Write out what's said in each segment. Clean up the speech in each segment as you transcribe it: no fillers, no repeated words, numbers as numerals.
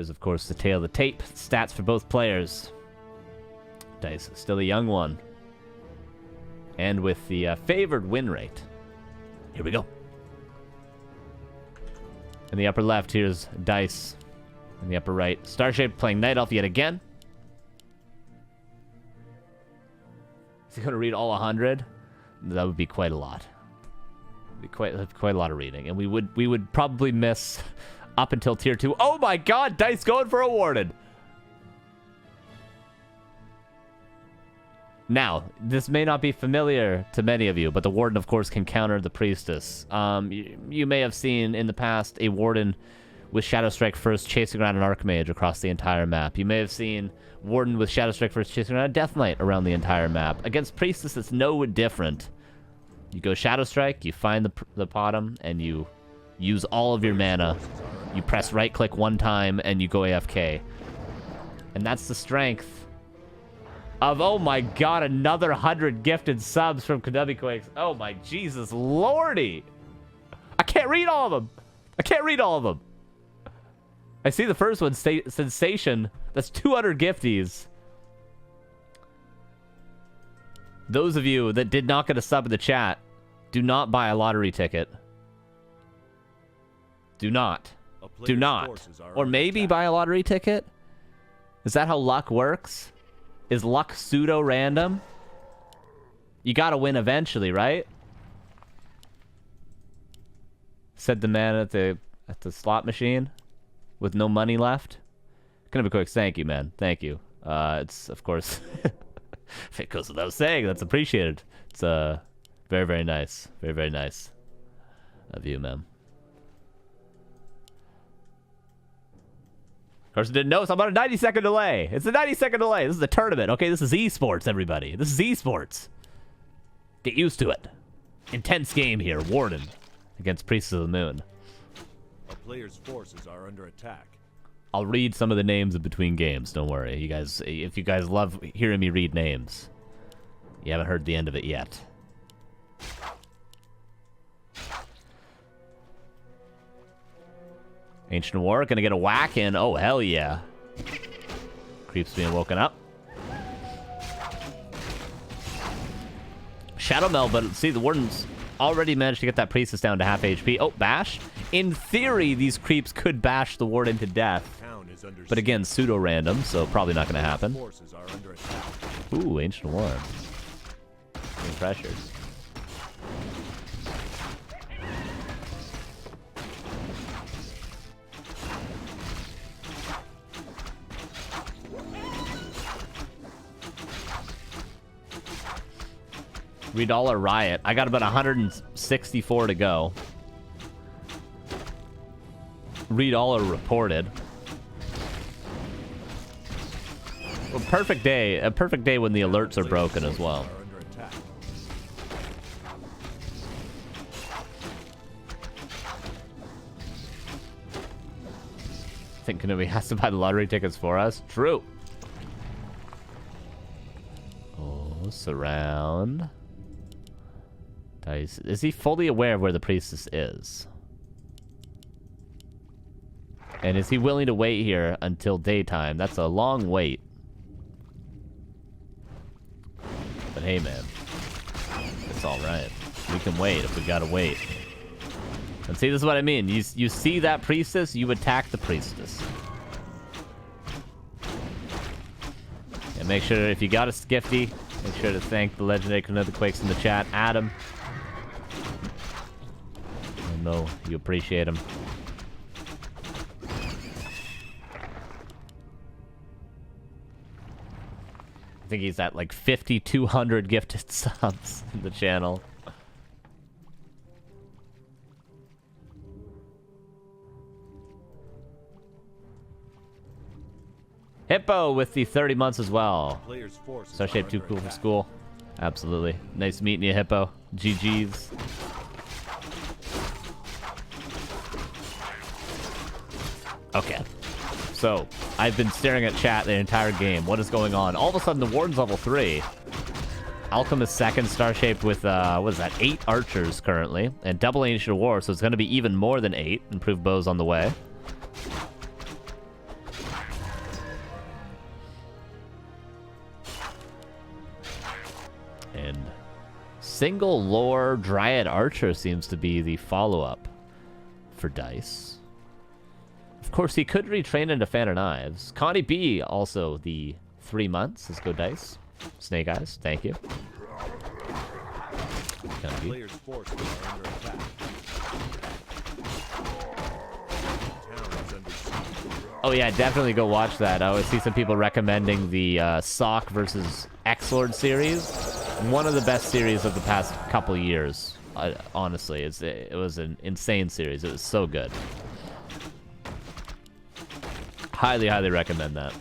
Here's, of course, the tail of the tape. Stats for both players. Dise, still a young one. And with the favored win rate. Here we go. In the upper left, here's Dise. In the upper right, Starshaped playing Night Elf yet again. Is he going to read all 100? That would be quite a lot. Quite a lot of reading, and we would probably miss up until tier 2. Oh my god, Dise going for a Warden. Now, this may not be familiar to many of you, but the Warden, of course, can counter the Priestess. You may have seen in the past a Warden with Shadow Strike first chasing around an Archmage across the entire map. You may have seen Warden with Shadow Strike first chasing around a Death Knight around the entire map. Against Priestess, it's no different. You go Shadow Strike, you find the bottom, and you use all of your mana. You press right-click one time, and you go AFK. And that's the strength of, oh my god, another 100 gifted subs from Kenobi Quakes. Oh my Jesus lordy. I can't read all of them. I can't read all of them. I see the first one, Sensation. That's 200 gifties. Those of you that did not get a sub in the chat, do not buy a lottery ticket. Do not. Do not. Or maybe buy a lottery ticket? Is that how luck works? Is luck pseudo-random? You gotta win eventually, right? Said the man at the slot machine with no money left. Gonna be quick. Thank you, man. Thank you. It's, of course... If it goes without saying, that's appreciated. It's very, very nice. Very, very nice of you, man. Carson didn't know, so I'm on a 90-second delay. It's a 90-second delay. This is a tournament, okay? This is esports, everybody. This is esports. Get used to it. Intense game here. Warden against Priest of the Moon. A player's forces are under attack. I'll read some of the names in between games. Don't worry. You guys, if you guys love hearing me read names, you haven't heard the end of it yet. Ancient War gonna get a whack in. Oh hell yeah! Creeps being woken up. Shadow Meld, but see the Warden's already managed to get that Priestess down to half HP. Oh, bash. In theory, these creeps could bash the Warden to death. But again, pseudo-random, so probably not going to happen. Ooh, Ancient War. Being pressured. $3 Riot. I got about 164 to go. $3 reported. Well, perfect day. A perfect day when the alerts are broken as well. I think Kenobi has to buy the lottery tickets for us. True. Oh, surround. Dise. Is he fully aware of where the Priestess is? And is he willing to wait here until daytime? That's a long wait. But hey, man. It's alright. We can wait if we gotta wait. And see, this is what I mean. You see that Priestess, you attack the Priestess. And make sure, if you got a Skifty, make sure to thank the legendary Kenobi Quakes in the chat. Adam. I know you appreciate him. I think he's at like 5,200 gifted subs in the channel. Hippo with the 30 months as well. Starshaped too cool for school. Absolutely. Nice meeting you, Hippo. GG's. Okay. So, I've been staring at chat the entire game. What is going on? All of a sudden, the Warden's level 3. Alchemist second, Starshaped with, what is that, 8 archers currently. And double Ancient War, so it's going to be even more than 8. Improved bows on the way. And single lore Dryad Archer seems to be the follow-up for Dise. Of course, he could retrain into Fan of Knives. Connie B also the 3 months. Let's go Dise. Snake Eyes, thank you. Players' forces are under attack. Town is under siege. Oh yeah, definitely go watch that. I always see some people recommending the Sock versus X-Lord series. One of the best series of the past couple years. Honestly, it was an insane series. It was so good. Highly, highly recommend that.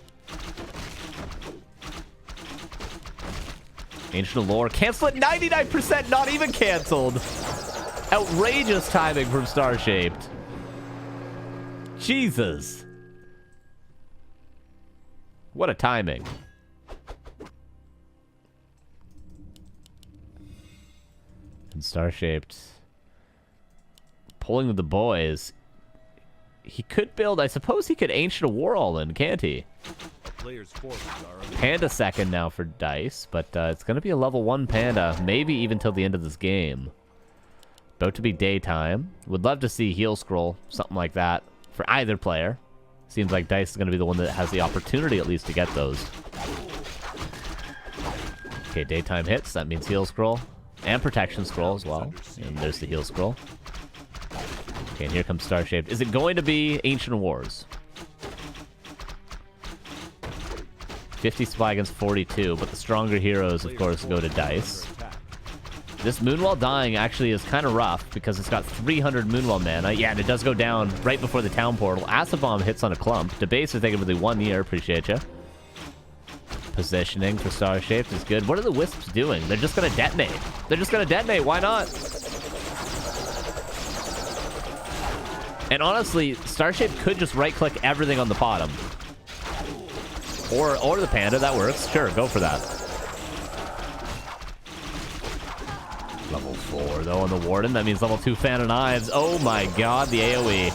Ancient Lore. Cancel at 99%, not even canceled. Outrageous timing from Starshaped. Jesus. What a timing. And Starshaped pulling with the boys. He could build, I suppose he could Ancient of War all in, can't he? Players' forces are under Panda second now for Dise, but it's going to be a level 1 Panda, maybe even till the end of this game. About to be daytime. Would love to see Heal Scroll, something like that, for either player. Seems like Dise is going to be the one that has the opportunity at least to get those. Okay, daytime hits, that means Heal Scroll. And Protection Scroll as well. And there's the Heal Scroll. Okay, and here comes Starshaped. Is it going to be Ancient Wars? 50 supply against 42, but the stronger heroes, of course, go to Dise. This Moonwell dying actually is kind of rough because it's got 300 Moonwell mana. Yeah, and it does go down right before the town portal. Acid Bomb hits on a clump. Debase is taking for the 1 year. Appreciate you. Positioning for Starshaped is good. What are the Wisps doing? They're just going to detonate. They're just going to detonate. Why not? And honestly, Starshaped could just right-click everything on the bottom. Or the Panda, that works. Sure, go for that. Level 4, though, on the Warden. That means level 2 Fan of Knives. Oh my god, the AoE.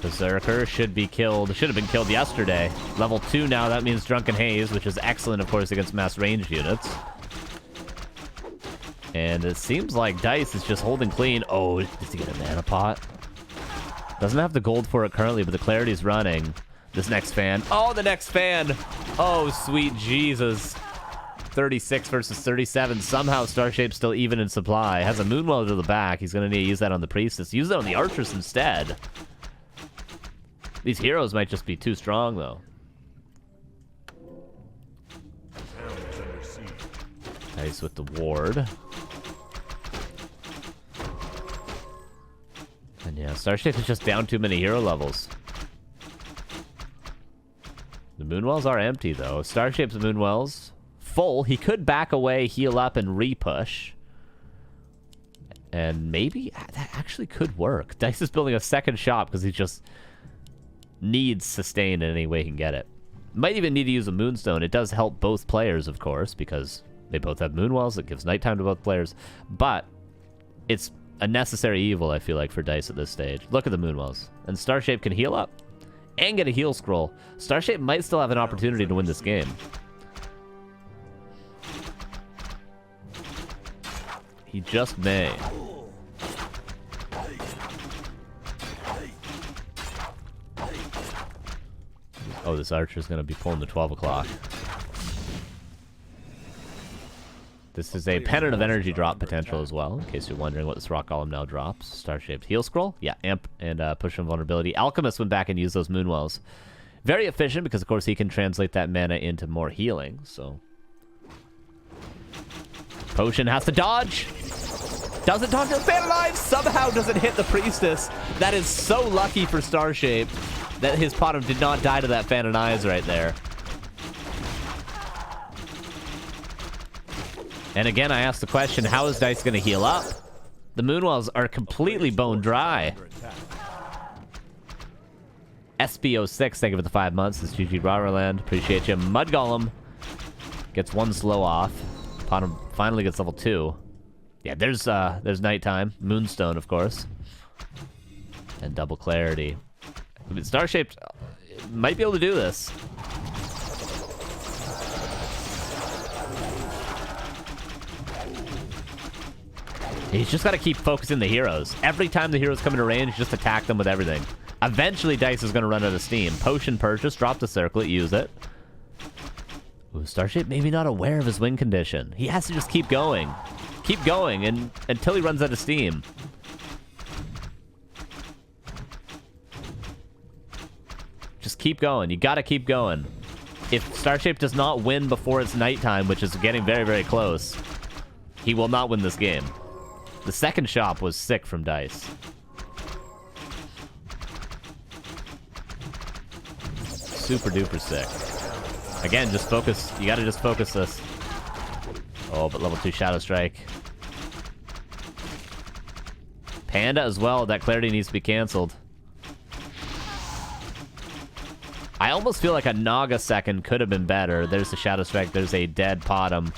Berserker should be killed. Should have been killed yesterday. Level 2 now, that means Drunken Haze, which is excellent, of course, against mass ranged units. And it seems like Dise is just holding clean. Oh, does he get a mana pot? Doesn't have the gold for it currently, but the clarity's running. This next fan. Oh, the next fan! Oh, sweet Jesus. 36 versus 37. Somehow Starshaped's still even in supply. Has a Moonwell to the back. He's going to need to use that on the Priestess. Use it on the Archers instead. These heroes might just be too strong, though. Nice with the ward. And yeah, Starshaped is just down too many hero levels. The Moonwells are empty, though. Starshaped's Moonwells full. He could back away, heal up, and re-push. And maybe that actually could work. Dise is building a second shop because he just needs sustain in any way he can get it. Might even need to use a Moonstone. It does help both players, of course, because they both have Moonwells. It gives nighttime to both players. But it's a necessary evil, I feel like, for Dise at this stage. Look at the Moonwells. And Starshaped can heal up and get a heal scroll. Starshaped might still have an opportunity to win this game. He just may. Oh, this Archer's going to be pulling the 12 o'clock. This is a Pennant of Energy drop potential as well, in case you're wondering what this Rock Golem now drops. Starshaped Heal Scroll. Yeah, Amp and Push Invulnerability. Alchemist went back and used those Moonwells. Very efficient because, of course, he can translate that mana into more healing, so... Potion has to dodge! Doesn't dodge the Fan of Knives! Somehow doesn't hit the Priestess. That is so lucky for Starshaped that his bottom did not die to that Fan of Knives right there. And again, I asked the question, how is Dise going to heal up? The Moonwells are completely bone dry. SB06, thank you for the 5 months. This is GG Rarland. Appreciate you. Mud Golem gets 1 slow off. Bottom finally gets level 2. Yeah, there's nighttime. Moonstone, of course. And double clarity. I mean, Starshaped might be able to do this. He's just got to keep focusing the heroes. Every time the heroes come into range, just attack them with everything. Eventually, Dise is going to run out of steam. Potion purchase, drop the circlet, use it. Ooh, Starshaped maybe not aware of his win condition. He has to just keep going. Keep going and until he runs out of steam. Just keep going. You got to keep going. If Starshaped does not win before it's nighttime, which is getting very, very close, he will not win this game. The second shop was sick from Dise. Super duper sick. Again, just focus. You gotta just focus this. Oh, but level 2 Shadow Strike. Panda as well. That clarity needs to be canceled. I almost feel like a Naga second could have been better. There's the Shadow Strike. There's a dead Potom.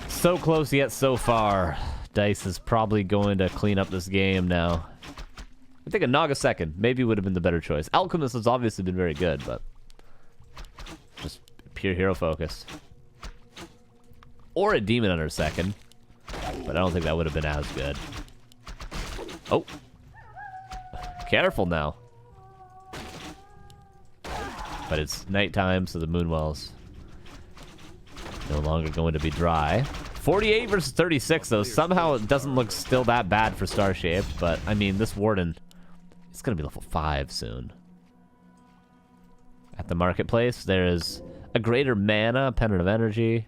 So close yet so far. Dise is probably going to clean up this game now. I think a Naga second maybe would have been the better choice. Alchemist has obviously been very good, but just pure hero focus. Or a Demon Hunter second, but I don't think that would have been as good. Oh. Careful now. But it's nighttime, so the Moonwell's no longer going to be dry. 48 versus 36, though. Somehow it doesn't look still that bad for Starshaped, but, I mean, this Warden, it's going to be level 5 soon. At the marketplace, there is a greater mana, Pendant of Energy.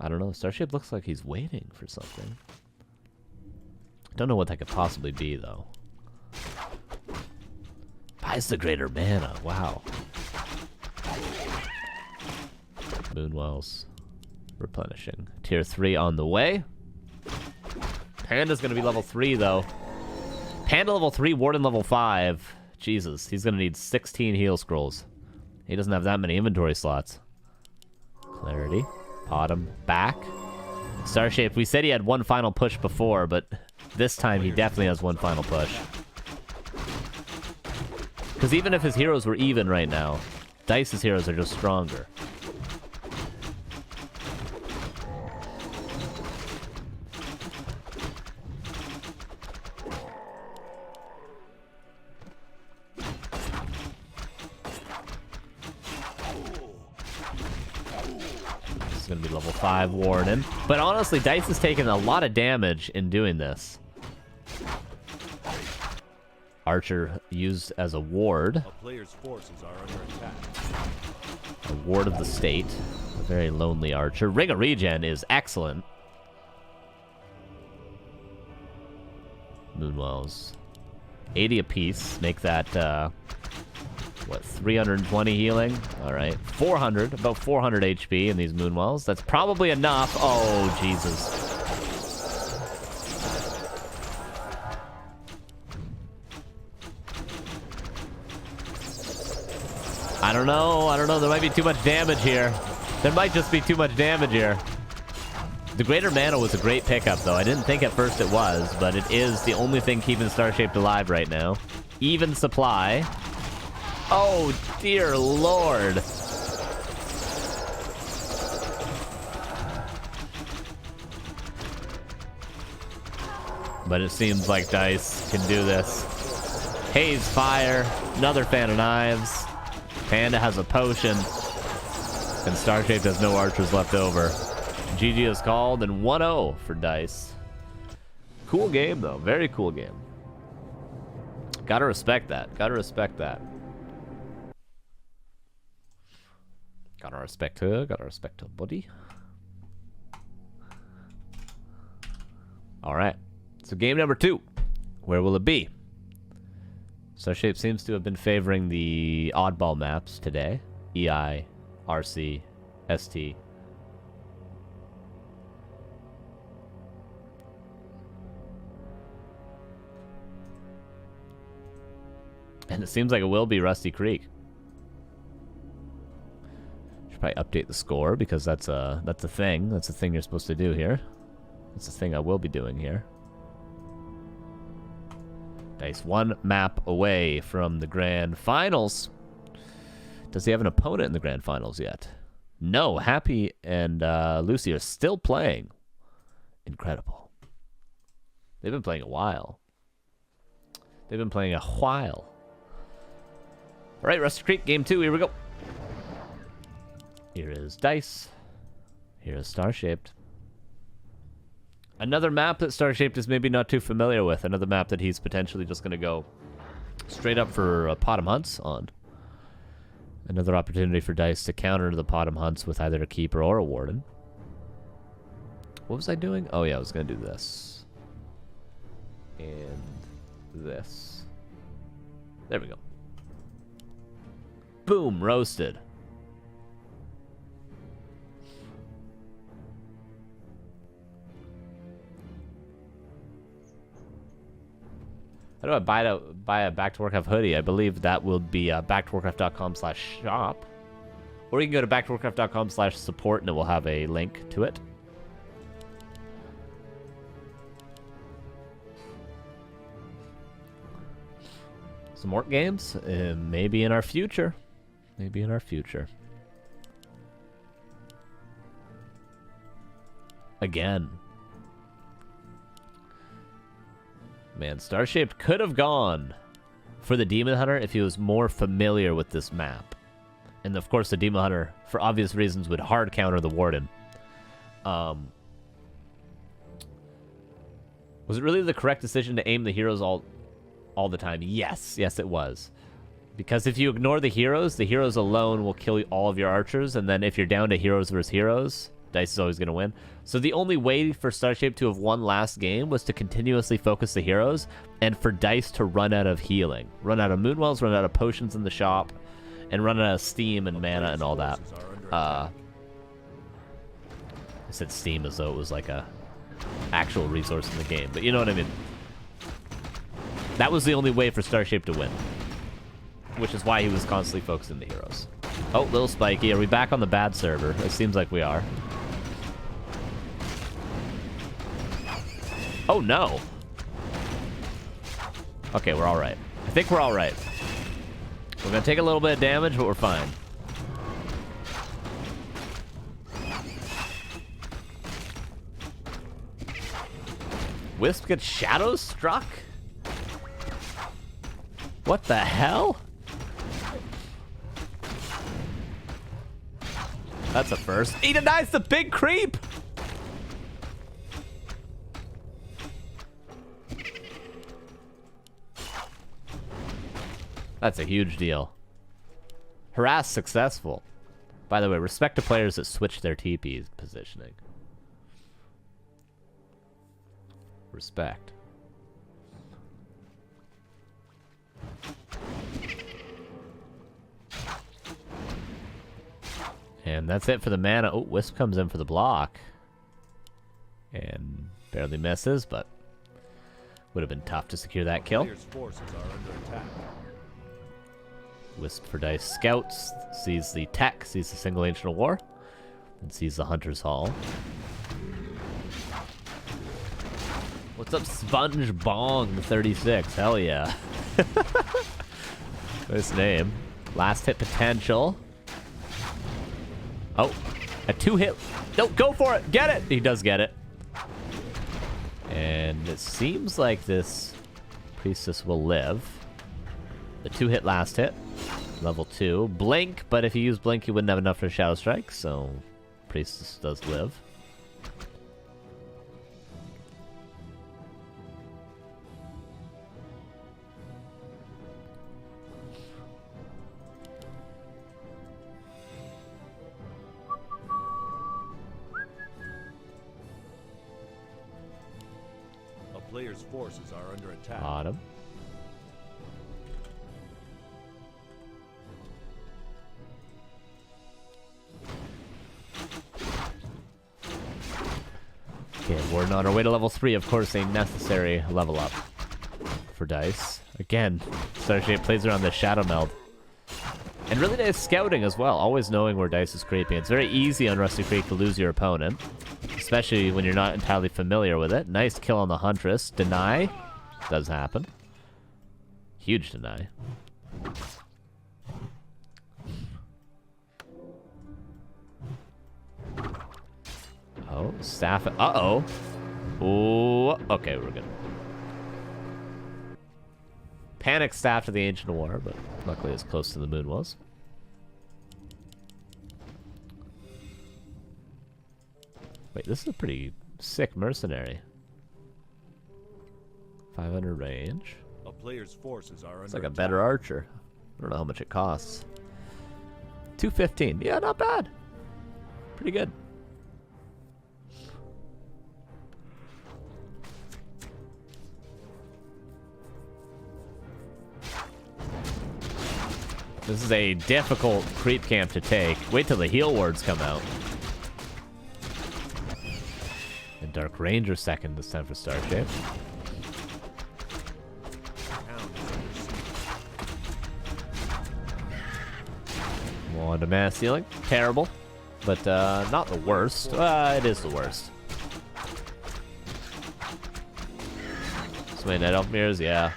I don't know. Starshaped looks like he's waiting for something. Don't know what that could possibly be, though. Buys the greater mana. Wow. Moonwells replenishing. Tier 3 on the way. Panda's going to be level 3, though. Panda level 3, Warden level 5. Jesus, he's going to need 16 heal scrolls. He doesn't have that many inventory slots. Clarity. Potom. Back. Starshaped, we said he had one final push before, but this time he definitely has one final push. Because even if his heroes were even right now, Dice's heroes are just stronger. This is going to be level 5 Warden. But honestly, Dise is taking a lot of damage in doing this. Archer used as a ward. A player's forces are under attack. A ward of the state. A very lonely archer. Ring of Regen is excellent. Moonwells. 80 apiece. Make that, what, 320 healing? Alright. 400. About 400 HP in these Moonwells. That's probably enough. Oh, Jesus. I don't know. There might be too much damage here. There might just be too much damage here. The greater mana was a great pickup, though. I didn't think at first it was, but it is the only thing keeping Starshaped alive right now. Even supply. Oh, dear Lord. But it seems like Dise can do this. Haze Fire. Another Fan of Knives. Panda has a potion, and Starshaped has no archers left over. GG is called, and 1-0 for Dise. Cool game, though. Very cool game. Gotta respect that. Gotta respect that. Gotta respect her. Gotta respect her buddy. All right. So game number 2. Where will it be? Starshaped seems to have been favoring the oddball maps today. EI, RC, ST. And it seems like it will be Rusty Creek. Should probably update the score because that's a thing. That's a thing you're supposed to do here. That's a thing I will be doing here. Dice one map away from the grand finals. Does he have an opponent in the grand finals yet? No. Happy and Lucy are still playing. Incredible. They've been playing a while. They've been playing a while. All right, Rusty Creek, game 2. Here we go. Here is Dice. Here is Starshaped. Another map that Starshaped is maybe not too familiar with. Another map that he's potentially just going to go straight up for Potom Hunts on. Another opportunity for Dice to counter the Potom Hunts with either a Keeper or a Warden. What was I doing? Oh, yeah, I was going to do this. And this. There we go. Boom, roasted. How do I buy a Back to Warcraft hoodie? I believe that will be back2warcraft.com/shop. Or you can go to back2warcraft.com/support and it will have a link to it. Some more games? Maybe in our future. Maybe in our future. Again. Man, Starshaped could have gone for the Demon Hunter if he was more familiar with this map. And of course, the Demon Hunter, for obvious reasons, would hard counter the Warden. Was it really the correct decision to aim the heroes all the time? Yes, it was. Because if you ignore the heroes alone will kill all of your archers, and then if you're down to heroes versus heroes, Dice is always going to win. So the only way for Starshaped to have won last game was to continuously focus the heroes, and for Dice to run out of healing. Run out of Moonwells, run out of potions in the shop, and run out of steam and mana and all that. I said steam as though it was like a actual resource in the game, but you know what I mean. That was the only way for Starshaped to win. Which is why he was constantly focusing the heroes. Oh, little spiky. Are we back on the bad server? It seems like we are. Oh, no. Okay, we're all right. I think we're all right. We're going to take a little bit of damage, but we're fine. Wisp gets shadow struck? What the hell? That's a first. He denies the big creep! That's a huge deal. Harass successful. By the way, respect to players that switch their TP positioning. Respect. And that's it for the mana. Oh, Wisp comes in for the block. And barely misses, but would have been tough to secure that kill. Forces are under attack. Wisp for Dice scouts, sees the tech, sees the single ancient of war, and sees the Hunter's Hall. What's up, Sponge Bong 36? Hell yeah. Nice name. Last hit potential. Oh, a 2-hit. No, go for it. Get it. He does get it. And it seems like this Priestess will live. The 2-hit last hit. Level 2. Blink, but if you use Blink, you wouldn't have enough for Shadow Strike, so Priestess does live. Player's forces are under attack. Autumn. Okay, we're on our way to level 3. Of course, a necessary level up for Dice. Again, Starshaped plays around the Shadow Meld. And really nice scouting as well, always knowing where Dice is creeping. It's very easy on Rusty Creek to lose your opponent, especially when you're not entirely familiar with it. Nice kill on the Huntress. Deny. Does happen. Huge deny. Oh, staff. Uh-oh. Ooh. Okay, we're good. Panic staff to the Ancient War, but luckily as close to the moon was. Wait, this is a pretty sick mercenary. 500 range. A player's forces are under It's like a attack. better archer. I don't know how much it costs. 215. Yeah, not bad. Pretty good. This is a difficult creep camp to take. Wait till the heal wards come out. And Dark Ranger second this time for Starshaped. One to mass healing. Terrible. But not the worst. It is the worst. So many Night Elf mirrors, yeah.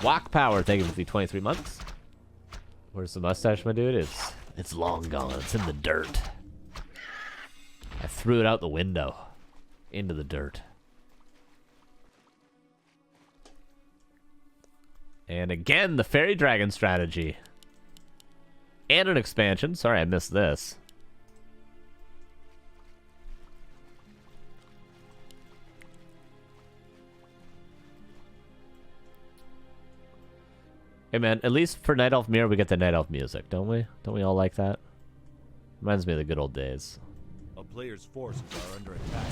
Walk power, thank you for the 23 months. Where's the mustache, my dude? It's long gone. It's in the dirt. I threw it out the window. Into the dirt. And again, the Fairy Dragon strategy. And an expansion. Sorry, I missed this. Hey man, at least for Night Elf Mirror we get the Night Elf music, don't we? Don't we all like that? Reminds me of the good old days. A player's forces are under attack.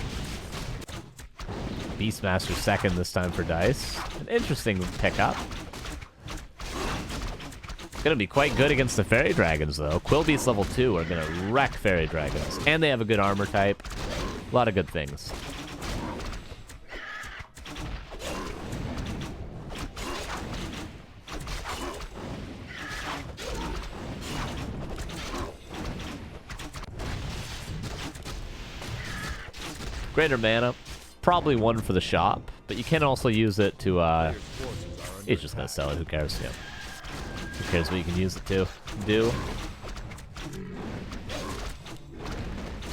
Beastmaster second this time for Dise. An interesting pickup. It's gonna be quite good against the Fairy Dragons though. Quillbeast level 2 are gonna wreck Fairy Dragons. And they have a good armor type. A lot of good things. Greater mana, probably one for the shop, but you can also use it to, he's just gonna sell it, who cares, yeah. Who cares what you can use it to do.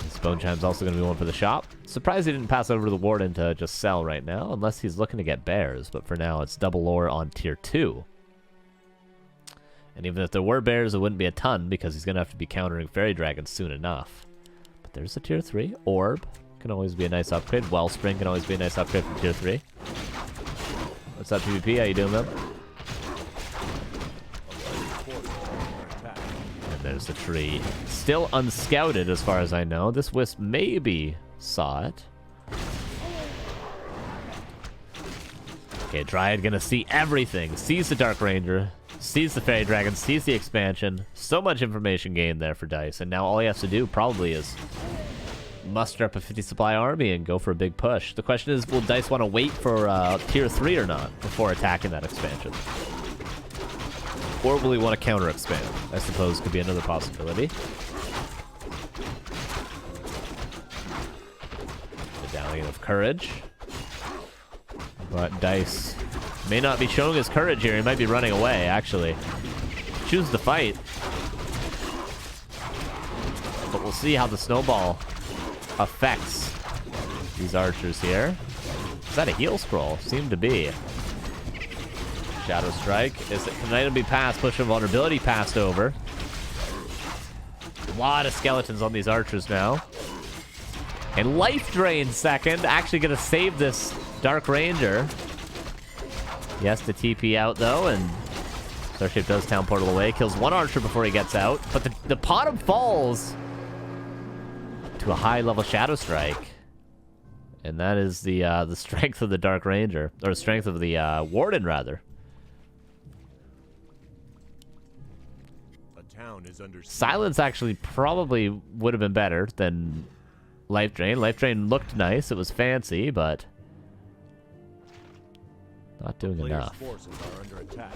This Bone Chime's also gonna be one for the shop. Surprised he didn't pass over to the Warden to just sell right now, unless he's looking to get bears, but for now it's double lore on tier 2. And even if there were bears, it wouldn't be a ton, because he's gonna have to be countering Fairy Dragons soon enough. But there's a tier 3, Orb. Can always be a nice upgrade. Wellspring can always be a nice upgrade from tier 3. What's up, PvP? How you doing, man? And there's the tree. Still unscouted as far as I know. This Wisp maybe saw it. Okay, Dryad gonna see everything. Sees the Dark Ranger. Sees the Fairy Dragon. Sees the expansion. So much information gained there for Dise. And now all he has to do probably is muster up a 50 supply army and go for a big push. The question is, will Dise want to wait for tier 3 or not before attacking that expansion? Or will he want to counter expand? I suppose could be another possibility. Medallion of Courage. But Dise may not be showing his courage here. He might be running away, actually. Choose to fight. But we'll see how the snowball affects these archers here. Is that a heal scroll? Seemed to be. Shadow Strike. Can an item be passed? Push invulnerability passed over. A lot of skeletons on these archers now. And Life Drain second. Actually going to save this Dark Ranger. He has to TP out though, and Starshaped does town portal away. Kills one archer before he gets out. But the bottom falls to a high-level Shadow Strike. And that is the strength of the Dark Ranger. Or strength of the Warden, rather. A town is under siege. Silence actually probably would have been better than Life Drain. Life Drain looked nice. It was fancy, but not doing Players' enough. forces are under attack.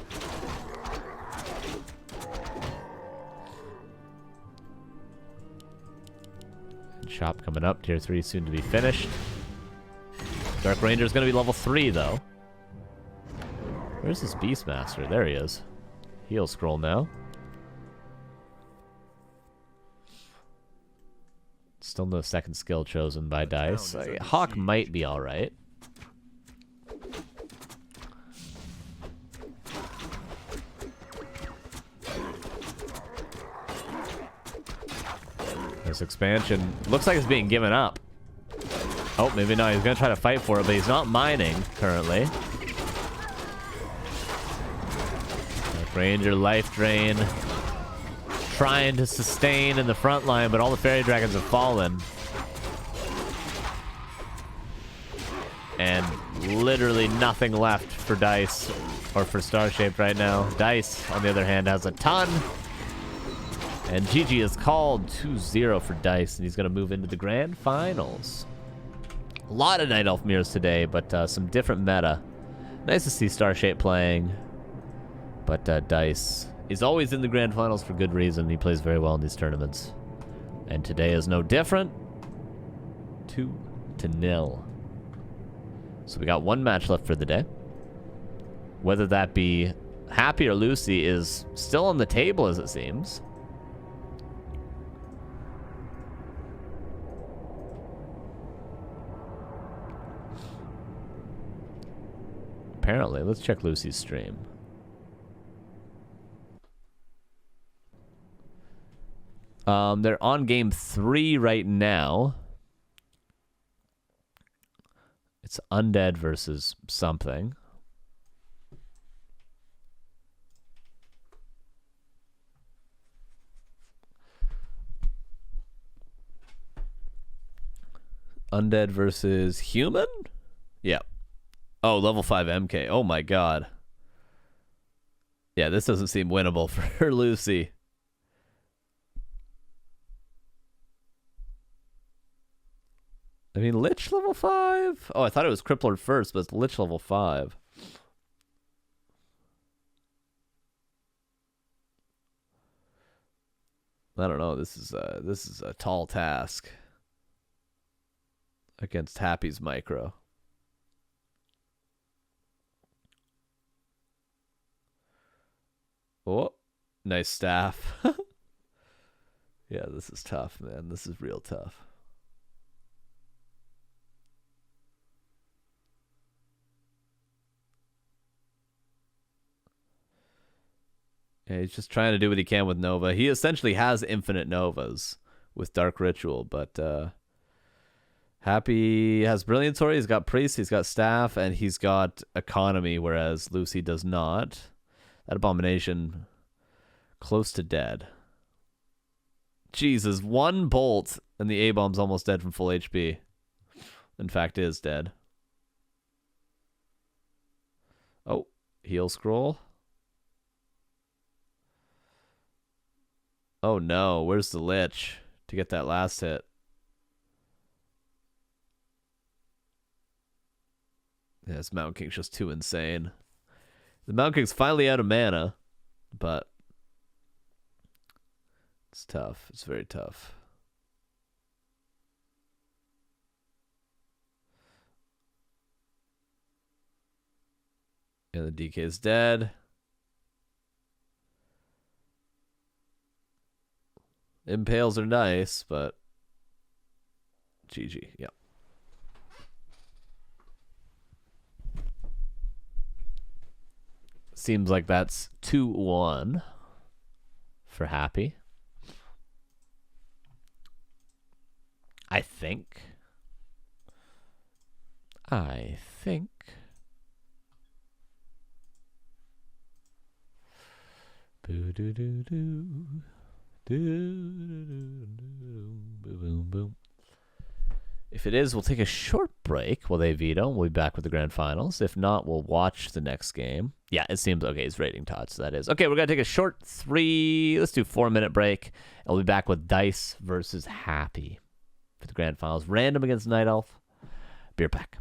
Shop coming up. Tier 3 soon to be finished. Dark Ranger's going to be level 3, though. Where's this Beastmaster? There he is. Heal scroll now. Still no second skill chosen by Dise. Hawk might be alright. This expansion looks like it's being given up. Oh, maybe not. He's going to try to fight for it, but he's not mining currently. Ranger life drain. Trying to sustain in the front line, but all the fairy dragons have fallen. And literally nothing left for Dise or for Starshaped right now. Dise, on the other hand, has a ton. And GG is called 2-0 for Dise, and he's going to move into the grand finals. A lot of Night Elf mirrors today, but some different meta. Nice to see Starshaped playing, but Dise is always in the grand finals for good reason. He plays very well in these tournaments. And today is no different. 2-0. So we got one match left for the day. Whether that be Happy or Lucy is still on the table, as it seems. Apparently. Let's check Lucy's stream. They're on game 3 right now. It's Undead versus something. Undead versus human? Yeah. Oh, level 5 MK. Oh my god. Yeah, this doesn't seem winnable for Lucy. I mean, Lich level 5? Oh, I thought it was Crippler first, but it's Lich level 5. I don't know. This is a tall task against Happy's micro. Oh, nice staff. Yeah, this is tough, man. This is real tough. Yeah, he's just trying to do what he can with Nova. He essentially has infinite Novas with Dark Ritual, but Happy has Brilliantory, he's got Priest, he's got Staff, and he's got Economy, whereas Lucy does not. That Abomination, close to dead. Jesus, one bolt, and the A-bomb's almost dead from full HP. In fact, is dead. Oh, heal scroll. Oh no, where's the Lich to get that last hit? Yeah, this Mountain King's just too insane. The Mountain King's finally out of mana, but it's tough. It's very tough. Yeah, the DK is dead. Impales are nice, but GG, yeah. Seems like that's 2-1 for Happy. I think. Boo-doo-doo-doo. Boom, boom, boom. If it is, we'll take a short break while they veto. We'll be back with the grand finals. If not, we'll watch the next game. Yeah, it seems okay. It's rating tots, so that is. Okay, we're going to take a short 4-minute break. And we'll be back with Dise versus Happy for the grand finals. Random against Night Elf. Be right back.